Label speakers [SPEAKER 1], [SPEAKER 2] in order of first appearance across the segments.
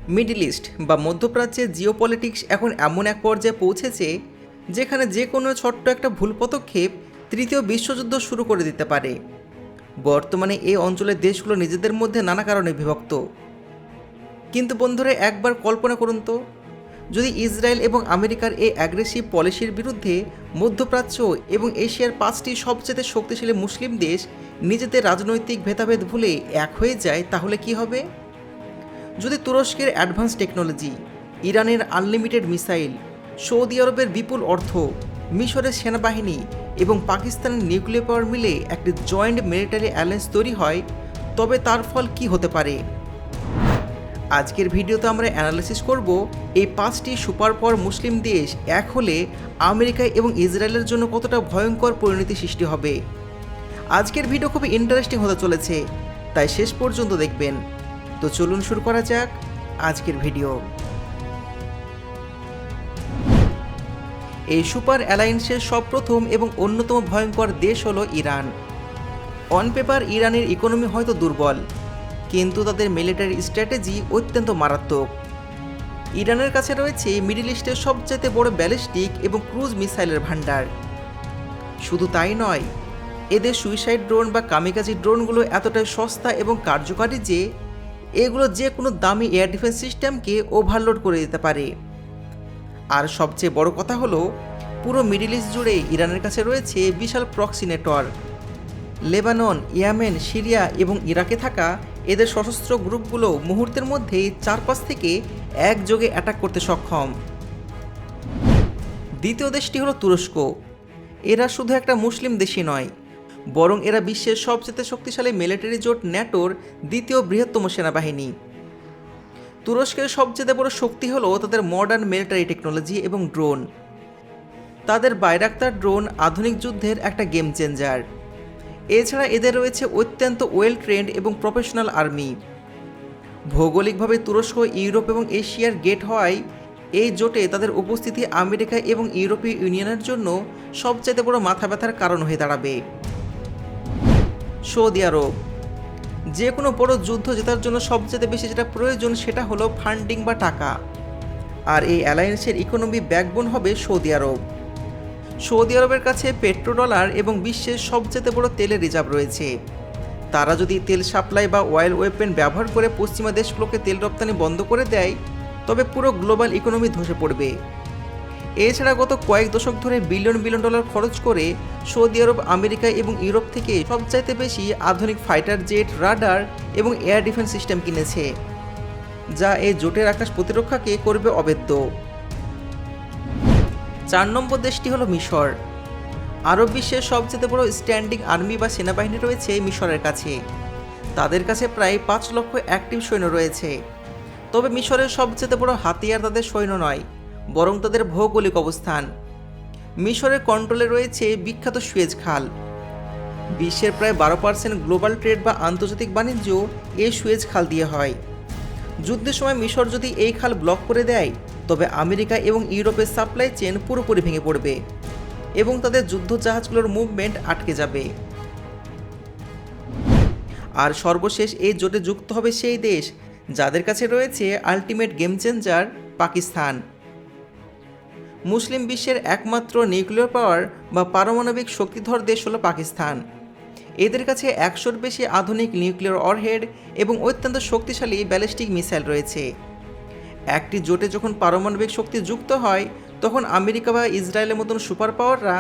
[SPEAKER 1] Middle east বা মধ্যপ্রাচ্যের geopolitics এখন এমন এক পর্যায়ে পৌঁছেছে যেখানে যে কোনো ছোট্ট একটা ভুল পদক্ষেপ তৃতীয় বিশ্বযুদ্ধ শুরু করে দিতে পারে। বর্তমানে এই অঞ্চলের দেশগুলো নিজেদের মধ্যে নানা কারণে বিভক্ত। কিন্তু বন্ধুরা, একবার কল্পনা করুন তো, যদি ইসরায়েল এবং আমেরিকার এই অ্যাগ্রেসিভ পলিসির বিরুদ্ধে মধ্যপ্রাচ্য এবং এশিয়ার 5টি সবচেয়ে শক্তিশালী মুসলিম দেশ নিজেদের রাজনৈতিক ভেদাভেদ ভুলে এক হয়ে যায়, তাহলে কি হবে? যদি তুরস্কের অ্যাডভান্স টেকনোলজি, ইরানের আনলিমিটেড মিসাইল, সৌদি আরবের বিপুল অর্থ, মিশরের সেনাবাহিনী এবং পাকিস্তানের নিউক্লিয়ার পাওয়ার মিলে একটি জয়েন্ট মিলিটারি অ্যালায়েন্স তৈরি হয়, তবে তার ফল কি হতে পারে? আজকের ভিডিওতে আমরা অ্যানালাইসিস করব এই 5টি সুপার পাওয়ার মুসলিম দেশ এক হলে আমেরিকা এবং ইসরায়েলের জন্য কতটা ভয়ঙ্কর পরিণতি সৃষ্টি হবে। আজকের ভিডিও খুবই ইন্টারেস্টিং হতে চলেছে, তাই শেষ পর্যন্ত দেখবেন। তো চলুন শুরু করা যাক আজকের ভিডিও। এই সুপার অ্যালায়েন্সের সবপ্রথম এবং অন্যতম ভয়ঙ্কর দেশ হলো ইরান। অন পেপার ইরানের ইকোনমি হয়তো দুর্বল, কিন্তু তাদের মিলিটারি স্ট্র্যাটেজি অত্যন্ত মারাত্মক। ইরানের কাছে রয়েছে মিডল ইস্টের সবচেয়ে বড় ব্যালিস্টিক এবং ক্রুজ মিসাইলের ভান্ডার। শুধু তাই নয়, এদের সুইসাইড ড্রোন বা কামিকাজি ড্রোনগুলো এতটাই সস্তা এবং কার্যকারী যে এগুলো যে কোনো দামি এয়ার ডিফেন্স সিস্টেমকে ওভারলোড করে দিতে পারে। আর সবচেয়ে বড় কথা হলো, পুরো মিডল ইস্ট জুড়ে ইরানের কাছে রয়েছে বিশাল proxy network. Lebanon, Yemen, Syria এবং ইরাকে থাকা এদের সশস্ত্র গ্রুপগুলো মুহূর্তের মধ্যেই 4-5 থেকে একযোগে অ্যাটাক করতে সক্ষম। দ্বিতীয় দেশটি হলো তুরস্ক। এরা শুধু একটা মুসলিম দেশই নয়, বরং এরা বিশ্বের সবচেয়ে শক্তিশালী মিলিটারি জোট ন্যাটোর দ্বিতীয় বৃহত্তম সেনাবাহিনী। তুরস্কের সবচেয়ে বড় শক্তি হলো তাদের মডার্ন মিলিটারি টেকনোলজি এবং ড্রোন। তাদের বাইরাক্তার ড্রোন আধুনিক যুদ্ধের একটা গেম চেঞ্জার। এছাড়া এদের রয়েছে অত্যন্ত ওয়েল ট্রেন্ড এবং প্রফেশনাল আর্মি। ভৌগোলিকভাবে তুরস্ক ইউরোপ এবং এশিয়ার গেট হওয়ায় এই জোটে তাদের উপস্থিতি আমেরিকা এবং ইউরোপীয় ইউনিয়নের জন্য সবচেয়ে বড় মাথা ব্যথার কারণ হয়ে দাঁড়াবে। সৌদি আরব। যে কোনো বড় যুদ্ধ জেতার জন্য সবচেয়ে বেশি যেটা প্রয়োজন সেটা হলো ফান্ডিং বা টাকা। আর এই অ্যালায়েন্সের ইকোনমি ব্যাকবোন হবে সৌদি আরব। সৌদি আরবের কাছে পেট্রোডলার এবং বিশ্বের সবচেয়ে বড় তেলের রিজার্ভ রয়েছে। তারা যদি তেল সাপ্লাই বা অয়েল ওয়েপেন ব্যবহার করে পশ্চিমা দেশগুলোকে তেল রপ্তানি বন্ধ করে দেয়, তবে পুরো গ্লোবাল ইকোনমি ধসে পড়বে। এছাড়া গত কয়েক দশক ধরে বিলিয়ন বিলিয়ন ডলার খরচ করে সৌদি আরব আমেরিকা এবং ইউরোপ থেকে সবচাইতে বেশি আধুনিক ফাইটার জেট, রাডার এবং এয়ার ডিফেন্স সিস্টেম কিনেছে, যা এই জোটের আকাশ প্রতিরক্ষাকে করবে অবেদ্য। 4 নম্বর দেশটি হলো মিশর। আরব বিশ্বের সবচেয়ে বড় স্ট্যান্ডিং আর্মি বা সেনাবাহিনী রয়েছে মিশরের কাছে। তাদের কাছে প্রায় 5 লক্ষ অ্যাক্টিভ সৈন্য রয়েছে। তবে মিশরের সবচেয়ে বড় হাতিয়ার তাদের সৈন্য নয়, বরং তাদের ভৌগোলিক অবস্থান। মিশরের কন্ট্রোলে রয়েছে বিখ্যাত সুয়েজ খাল। বিশ্বের প্রায় 12% গ্লোবাল ট্রেড বা আন্তর্জাতিক বাণিজ্য এই সুয়েজ খাল দিয়ে হয়। যুদ্ধের সময় মিশর যদি এই খাল ব্লক করে দেয়, তবে আমেরিকা এবং ইউরোপের সাপ্লাই চেন পুরোপুরি ভেঙে পড়বে এবং তাদের যুদ্ধ জাহাজগুলোর মুভমেন্ট আটকে যাবে। আর সর্বশেষ এই জোটে যুক্ত হবে সেই দেশ যাদের কাছে রয়েছে আলটিমেট গেম চেঞ্জার, পাকিস্তান। মুসলিম বিশ্বের একমাত্র নিউক্লিয়ার পাওয়ার বা পারমাণবিক শক্তিধর দেশ হলো পাকিস্তান। এদের কাছে 100-র বেশি আধুনিক নিউক্লিয়ার ওয়ারহেড এবং অত্যন্ত শক্তিশালী ব্যালিস্টিক মিসাইল রয়েছে। একটি জোটে যখন পারমাণবিক শক্তি যুক্ত হয়, তখন আমেরিকা বা ইসরায়েলের মতন সুপার পাওয়াররা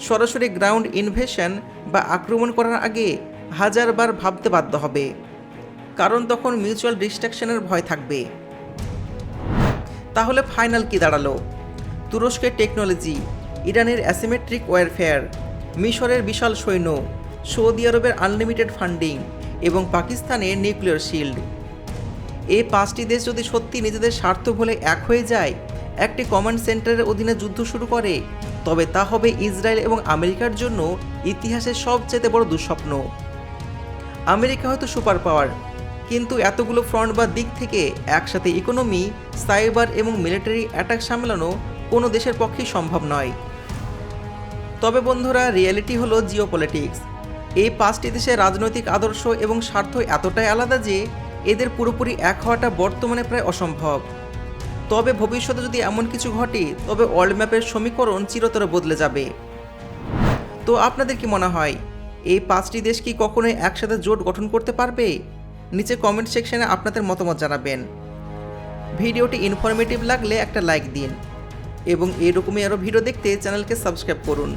[SPEAKER 1] সরাসরি গ্রাউন্ড ইনভেশন বা আক্রমণ করার আগে হাজারবার ভাবতে বাধ্য হবে, কারণ তখন মিউচুয়াল ডিস্ট্রাকশনের ভয় থাকবে। তাহলে ফাইনাল কি দাঁড়ালো? তুরস্কের টেকনোলজি, ইরানের অ্যাসিমেট্রিক ওয়ারফেয়ার, মিশরের বিশাল সৈন্য, সৌদি আরবের আনলিমিটেড ফান্ডিং এবং পাকিস্তানের নিউক্লিয়ার শিল্ড। এই 5টি দেশ যদি সত্যি নিজেদের স্বার্থ ভুলে এক হয়ে যায়, একটি কমান্ড সেন্টারের অধীনে যুদ্ধ শুরু করে, তবে তা হবে ইসরায়েল এবং আমেরিকার জন্য ইতিহাসের সবচেয়ে বড় দুঃস্বপ্ন। আমেরিকা হয়তো সুপার পাওয়ার, কিন্তু এতগুলো ফ্রন্ট বা দিক থেকে একসাথে ইকোনমি, সাইবার এবং মিলিটারি অ্যাটাক সামলানো কোনো দেশের পক্ষেই সম্ভব নয়। তবে বন্ধুরা, রিয়েলিটি হলো জিওপলিটিক্স। এই 5টি দেশের রাজনৈতিক আদর্শ এবং স্বার্থ এতটাই আলাদা যে এদের পুরোপুরি এক হওয়াটা বর্তমানে প্রায় অসম্ভব। তবে ভবিষ্যতে যদি এমন কিছু ঘটে তবে ওয়ার্ল্ড ম্যাপের সমীকরণ চিরতরে বদলে যাবে। তো আপনাদের কি মনে হয় এই 5টি দেশ কি কখনোই একসাথে জোট গঠন করতে পারবে? নিচে কমেন্ট সেকশনে আপনাদের মতামত জানাবেন। ভিডিওটি ইনফরমেটিভ লাগলে একটা লাইক দিন এবং এরকমই আরও ভিডিও দেখতে চ্যানেলকে সাবস্ক্রাইব করুন।